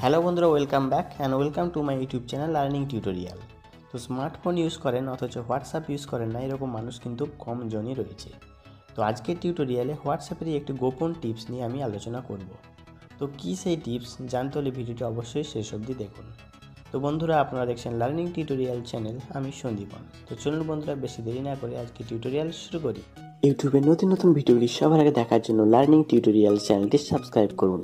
Hello বন্ধুরা, welcome back and welcome to my YouTube channel learning tutorial. তো smartphone use করেন অথচ WhatsApp use করেন না, এরকম মানুষ কিন্তু কম জনই রয়েছে। তো আজকের টিউটোরিয়ালে হোয়াটসঅ্যাপেরই একটি গোপন টিপস নিয়ে আমি আলোচনা করব। তো কী সেই টিপস জানতে হলে ভিডিওটি অবশ্যই শেষ অবধি দেখুন। তো বন্ধুরা, আপনারা দেখছেন লার্নিং টিউটোরিয়াল চ্যানেল, আমি সন্দীপন। তো চলুন বন্ধুরা, বেশি দেরি না করে আজকে টিউটোরিয়াল শুরু করি। ইউটিউবে নতুন নতুন ভিডিওগুলি সবার আগে দেখার জন্য লার্নিং টিউটোরিয়াল চ্যানেলটি সাবস্ক্রাইব করুন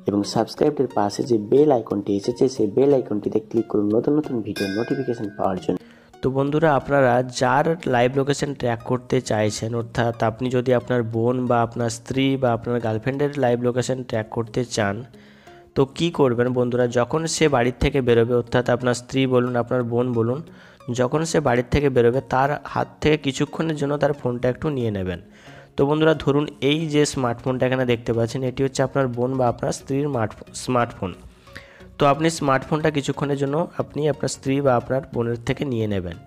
এবং সাবস্ক্রাইবের পাশে যে বেল আইকনটি এসেছে সেই বেল আইকনটিতে ক্লিক করুন নতুন নতুন ভিডিও নোটিফিকেশন পাওয়ার জন্য। তো বন্ধুরা, আপনারা যার লাইভ লোকেশন ট্র্যাক করতে চাইছেন, অর্থাৎ আপনি যদি আপনার বোন বা আপনার স্ত্রী বা আপনার গার্লফ্রেন্ডের লাইভ লোকেশন ট্র্যাক করতে চান, তো কি করবেন বন্ধুরা, যখন সে বাড়ির থেকে বেরোবে, অর্থাৎ আপনার স্ত্রী বলুন, আপনার বোন বলুন, যখন সে বাড়ির থেকে বেরোবে তার হাত থেকে কিছুক্ষণের জন্য তার ফোনটা একটু নিয়ে নেবেন। তো বন্ধুরা, ধরুন এই যে স্মার্টফোনটা এখানে দেখতে পাচ্ছেন, এটি হচ্ছে আপনার বোন বা আপনার স্ত্রীর স্মার্টফোন। তো আপনি স্মার্টফোনটা কিছুক্ষণের জন্য আপনি আপনার স্ত্রী বা আপনার বোনের থেকে নিয়ে নেবেন।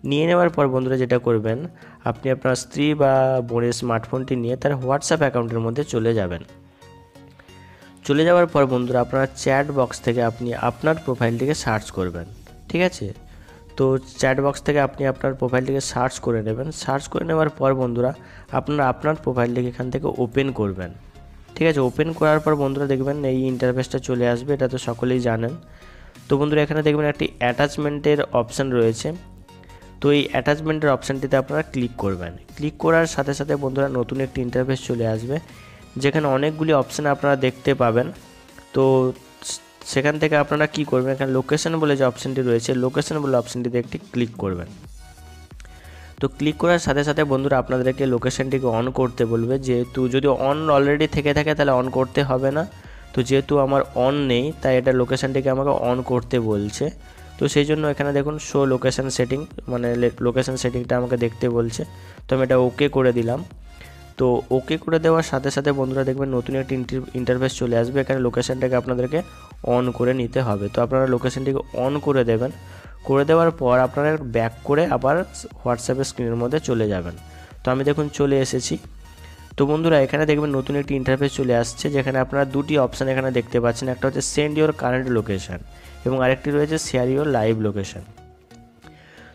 নিয়ে নেওয়ার পর বন্ধুরা যেটা করবেন, আপনি আপনার স্ত্রী বা বোনের স্মার্টফোনটি নিয়ে তার হোয়াটসঅ্যাপ অ্যাকাউন্টের মধ্যে চলে যাবেন। চলে যাওয়ার পর বন্ধুরা, আপনার চ্যাট বক্স থেকে আপনি আপনার প্রোফাইলটিকে সার্চ করবেন। ঠিক আছে, তো চ্যাট বক্স থেকে আপনি আপনার প্রোফাইলটিকে সার্চ করে নেবেন। সার্চ করে নেওয়ার পর বন্ধুরা, আপনারা আপনার প্রোফাইলটিকে এখান থেকে ওপেন করবেন। ঠিক আছে, ওপেন করার পর বন্ধুরা দেখবেন এই ইন্টারফেসটা চলে আসবে, এটা তো সকলেই জানেন। তো বন্ধুরা, এখানে দেখবেন একটি অ্যাটাচমেন্টের অপশান রয়েছে। তো এই অ্যাটাচমেন্টের অপশানটিতে আপনারা ক্লিক করবেন। ক্লিক করার সাথে সাথে বন্ধুরা নতুন একটি ইন্টারফেস চলে আসবে, যেখানে অনেকগুলি অপশান আপনারা দেখতে পাবেন। তো সেখান থেকে আপনারা কি করবেন, এখানে লোকেশন বলে যে অপশানটি রয়েছে, লোকেশন বলে অপশানটিতে একটি ক্লিক করবেন। তো ক্লিক করার সাথে সাথে বন্ধুরা আপনাদেরকে লোকেশনটিকে অন করতে বলবে। যেহেতু যদি অন অলরেডি থেকে থাকে তাহলে অন করতে হবে না, তো যেহেতু আমার অন নেই তাই এটা লোকেশনটিকে আমাকে অন করতে বলছে। তো সেই জন্য এখানে দেখুন শো লোকেশন সেটিং, মানে লোকেশন সেটিংটা আমাকে দেখতে বলছে। তো আমি এটা ওকে করে দিলাম। তো ওকে করে দেওয়ার সাথে সাথে বন্ধুরা দেখবেন নতুন একটি ইন্টারফেস চলে আসবে। এখানে লোকেশনটাকে আপনাদেরকে অন করে নিতে হবে। তো আপনারা লোকেশনটিকে অন করে দেবেন। করে দেওয়ার পর আপনারা ব্যাক করে আবার হোয়াটসঅ্যাপের স্ক্রিনের মধ্যে চলে যাবেন। তো আমি দেখুন চলে এসেছি। তো বন্ধুরা, এখানে দেখবেন নতুন একটি ইন্টারফেস চলে আসছে, যেখানে আপনারা দুটি অপশান এখানে দেখতে পাচ্ছেন। একটা হচ্ছে সেন্ড ইওর কারেন্ট লোকেশন এবং আরেকটি রয়েছে শেয়ার ইওর লাইভ লোকেশন।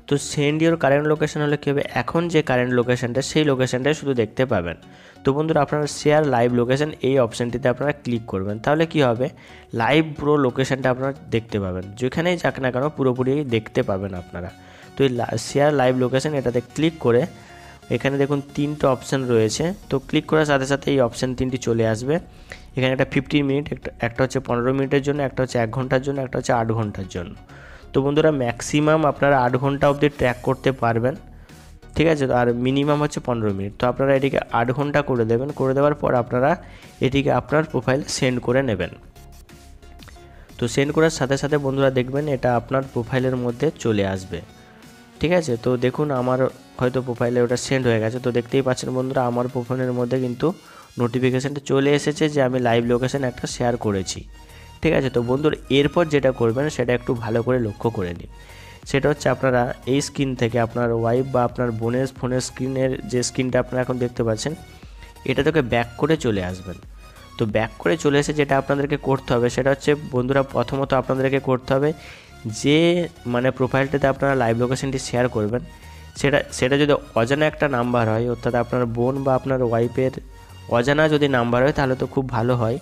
তো সেন্ড ইওর কারেন্ট লোকেশন হলে কী হবে, এখন যে কারেন্ট লোকেশনটা সেই লোকেশনটাই শুধু দেখতে পাবেন। তো বন্ধুরা, আপনারা শেয়ার লাইভ লোকেশন এই অপশানটিতে আপনারা ক্লিক করবেন। তাহলে কি হবে, লাইভ পুরো লোকেশনটা আপনারা দেখতে পাবেন, যেখানেই যাক না কেন পুরোপুরি দেখতে পাবেন আপনারা। তো এই শেয়ার লাইভ লোকেশন এটাতে ক্লিক করে এখানে দেখুন তিনটে অপশান রয়েছে। তো ক্লিক করার সাথে সাথে এই অপশান তিনটি চলে আসবে। এখানে একটা 15 মিনিট, একটা হচ্ছে 15 মিনিটের জন্য, একটা হচ্ছে 1 ঘন্টার জন্য, একটা হচ্ছে 8 ঘন্টার জন্য। তো বন্ধুরা, ম্যাক্সিমাম আপনারা 8 ঘন্টা অবধি ট্র্যাক করতে পারবেন। ঠিক আছে, আর মিনিমাম হচ্ছে 15 মিনিট। তো আপনারা এটিকে 8 ঘন্টা করে দেবেন। করে দেওয়ার পর আপনারা এটিকে আপনার প্রোফাইলে সেন্ড করে নেবেন। তো সেন্ড করার সাথে সাথে বন্ধুরা দেখবেন এটা আপনার প্রোফাইলের মধ্যে চলে আসবে। ঠিক আছে, তো দেখুন আমার হয়তো প্রোফাইলে ওটা সেন্ড হয়ে গেছে। তো দেখতেই পাচ্ছেন বন্ধুরা, আমার প্রোফাইলের মধ্যে কিন্তু নোটিফিকেশানটা চলে এসেছে যে আমি লাইভ লোকেশন একটা শেয়ার করেছি। ঠিক আছে, তো বন্ধুরা এরপর যেটা করবেন সেটা একটু ভালো করে লক্ষ্য করে নিন। সেটা হচ্ছে আপনারা এই স্ক্রিন থেকে আপনার ওয়াইফ বা আপনার বোনের ফোনের স্ক্রিনের যে স্ক্রিনটা আপনারা এখন দেখতে পাচ্ছেন, এটা থেকে ব্যাক করে চলে আসবেন। তো ব্যাক করে চলে এসে যেটা আপনাদেরকে করতে হবে সেটা হচ্ছে বন্ধুরা, প্রথমত আপনাদেরকে করতে হবে যে মানে প্রোফাইলটাতে আপনারা লাইভ লোকেশনটি শেয়ার করবেন, সেটা যদি অজানা একটা নাম্বার হয়, অর্থাৎ আপনার বোন বা আপনার ওয়াইফের অজানা যদি নাম্বার হয় তাহলে তো খুব ভালো হয়।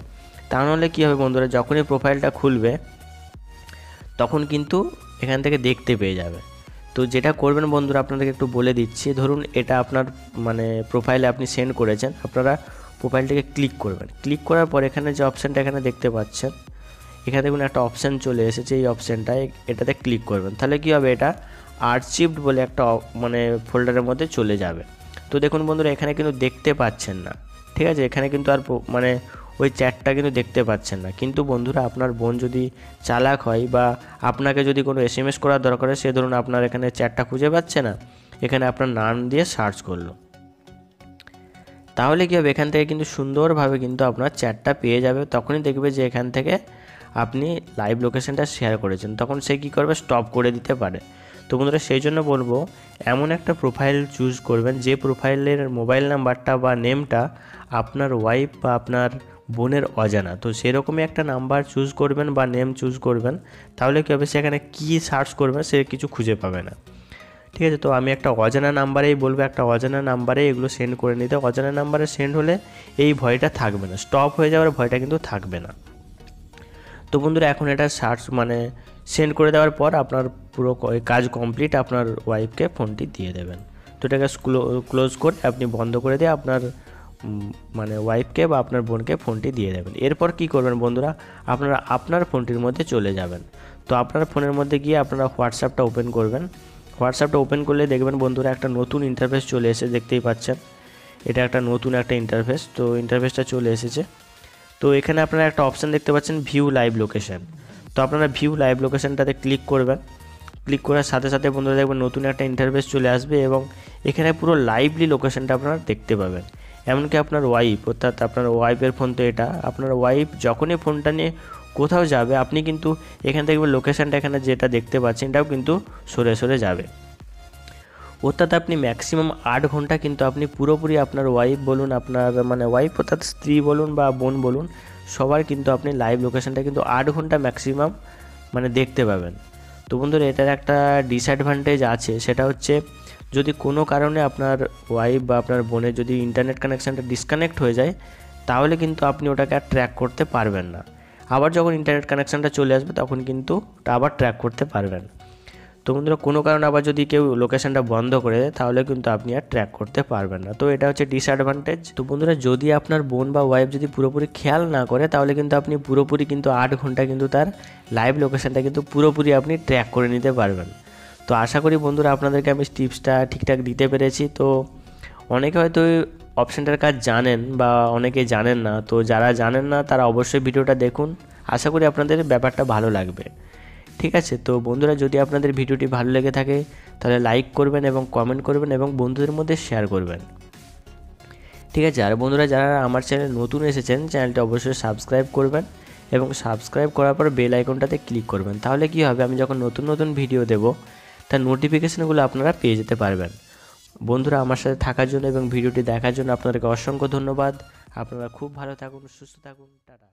তা নাহলে কী হবে বন্ধুরা, যখনই প্রোফাইলটা খুলবে তখন কিন্তু এখান থেকে দেখতে পেয়ে যাবে। তো যেটা করবেন বন্ধুরা আপনাদেরকে একটু বলে দিচ্ছি। ধরুন এটা আপনার মানে প্রোফাইলে আপনি সেন্ড করেছেন, আপনারা প্রোফাইলটাকে ক্লিক করবেন। ক্লিক করার পর এখানে যে অপশানটা এখানে দেখতে পাচ্ছেন, এখানে দেখুন একটা অপশান চলে এসেছে, এই অপশানটায় এটাতে ক্লিক করবেন। তাহলে কী হবে, এটা আর্চিভড বলে একটা মানে ফোল্ডারের মধ্যে চলে যাবে। তো দেখুন বন্ধুরা, এখানে কিন্তু দেখতে পাচ্ছেন না। ঠিক আছে, এখানে কিন্তু আর মানে ওই চ্যাটটা কিন্তু দেখতে পাচ্ছেন না। কিন্তু বন্ধুরা, আপনার বোন যদি চালাক হয় বা আপনাকে যদি কোনো SMS করার দরকার হয়, সে ধরুন আপনার এখানে চ্যাটটা খুঁজে পাচ্ছে না, এখানে আপনার নাম দিয়ে সার্চ করলো, তাহলে কী হবে, এখান থেকে কিন্তু সুন্দরভাবে কিন্তু আপনার চ্যাটটা পেয়ে যাবে। তখনই দেখবে যে এখান থেকে আপনি লাইভ লোকেশনটা শেয়ার করেছেন, তখন সে কী করবে, স্টপ করে দিতে পারে। তো বন্ধুরা, সেই জন্য বলবো এমন একটা প্রোফাইল চুজ করবেন যে প্রোফাইলের মোবাইল নাম্বারটা বা নেমটা আপনার ওয়াইফ বা আপনার বোনের অজানা। তো সেরকমই একটা নাম্বার চুজ করবেন বা নেম চুজ করবেন, তাহলে কী হবে, সেখানে কী সার্চ করবেন সে কিছু খুঁজে পাবে না। ঠিক আছে, তো আমি একটা অজানা নাম্বারেই বলবো, একটা অজানা নাম্বারে এগুলো সেন্ড করে নিতে। অজানা নাম্বারে সেন্ড হলে এই ভয়টা থাকবে না, স্টপ হয়ে যাওয়ার ভয়টা কিন্তু থাকবে না। তো বন্ধুরা এখন এটা সার্চ মানে সেন্ড করে দেওয়ার পর আপনার পুরো কাজ কমপ্লিট, আপনার ওয়াইফকে ফোনটি দিয়ে দেবেন। তো এটাকে ক্লোজ করে আপনি বন্ধ করে দিয়ে আপনার মানে ওয়াইফকে বা আপনার বোনকে ফোনটি দিয়ে দেবেন। এরপর কি করবেন বন্ধুরা, আপনারা আপনার ফোনটির মধ্যে চলে যাবেন। তো আপনার ফোনের মধ্যে গিয়ে আপনারা হোয়াটসঅ্যাপটা ওপেন করবেন। হোয়াটসঅ্যাপটা ওপেন করলে দেখবেন বন্ধুরা একটা নতুন ইন্টারফেস চলে এসে, দেখতেই পাচ্ছেন এটা একটা নতুন একটা ইন্টারফেস। তো ইন্টারফেসটা চলে এসেছে। তো এখানে আপনারা একটা অপশান দেখতে পাচ্ছেন ভিউ লাইভ লোকেশান। তো আপনারা ভিউ লাইভ লোকেশানটাতে ক্লিক করবেন। ক্লিক করার সাথে সাথে বন্ধুরা দেখবেন নতুন একটা ইন্টারফেস চলে আসবে এবং এখানে পুরো লাইভলি লোকেশানটা আপনারা দেখতে পাবেন। এমনকি আপনার ওয়াইফ, অর্থাৎ আপনার ওয়াইফের ফোন তো এটা, আপনার ওয়াইফ যখনই ফোনটা নিয়ে কোথাও যাবে আপনি কিন্তু এখান থেকে লোকেশানটা এখানে যেটা দেখতে পাচ্ছেন এটাও কিন্তু সরে সরে যাবে। অর্থাৎ আপনি ম্যাক্সিমাম 8 ঘন্টা কিন্তু আপনি পুরোপুরি আপনার ওয়াইফ বলুন, আপনার মানে ওয়াইফ অর্থাৎ স্ত্রী বলুন বা বোন বলুন, সবার কিন্তু আপনি লাইভ লোকেশানটা কিন্তু 8 ঘন্টা ম্যাক্সিমাম মানে দেখতে পাবেন। তো বন্ধুরা এটার একটা ডিসঅ্যাডভান্টেজ আছে, সেটা হচ্ছে যদি কোনো কারণে আপনার ওয়াইফ বা আপনার বোনের যদি ইন্টারনেট কানেকশানটা ডিসকানেক্ট হয়ে যায়, তাহলে কিন্তু আপনি ওটাকে আর ট্র্যাক করতে পারবেন না। আবার যখন ইন্টারনেট কানেকশানটা চলে আসবে তখন কিন্তু ওটা আবার ট্র্যাক করতে পারবেন। তো বন্ধুরা কোনো কারণে আবার যদি কেউ লোকেশানটা বন্ধ করে দেয় তাহলে কিন্তু আপনি আর ট্র্যাক করতে পারবেন না। তো এটা হচ্ছে ডিসঅ্যাডভান্টেজ। তো বন্ধুরা যদি আপনার বোন বা ওয়াইফ যদি পুরোপুরি খেয়াল না করে তাহলে কিন্তু আপনি পুরোপুরি কিন্তু 8 ঘন্টা কিন্তু তার লাইভ লোকেশানটা কিন্তু পুরোপুরি আপনি ট্র্যাক করে নিতে পারবেন। তো আশা করি বন্ধুরা আপনাদেরকে আমি টিপসটা ঠিকঠাক দিতে পেরেছি। তো অনেকে হয়তো অপশানটার কাজ জানেন বা অনেকে জানেন না। তো যারা জানেন না তারা অবশ্যই ভিডিওটা দেখুন, আশা করি আপনাদের ব্যাপারটা ভালো লাগবে। ঠিক আছে, তো বন্ধুরা যদি আপনাদের ভিডিওটি ভালো লেগে থাকে তাহলে লাইক করবেন এবং কমেন্ট করবেন এবং বন্ধুদের মধ্যে শেয়ার করবেন। ঠিক আছে, আর বন্ধুরা যারা আমার চ্যানেল নতুন এসেছেন চ্যানেলটি অবশ্যই সাবস্ক্রাইব করবেন এবং সাবস্ক্রাইব করার পর বেল আইকনটাতে ক্লিক করবেন। তাহলে কি হবে, আমি যখন নতুন নতুন ভিডিও দেব তার নোটিফিকেশানগুলো আপনারা পেয়ে যেতে পারবেন। বন্ধুরা আমার সাথে থাকার জন্য এবং ভিডিওটি দেখার জন্য আপনাদেরকে অসংখ্য ধন্যবাদ। আপনারা খুব ভালো থাকুন, সুস্থ থাকুন, টাটা।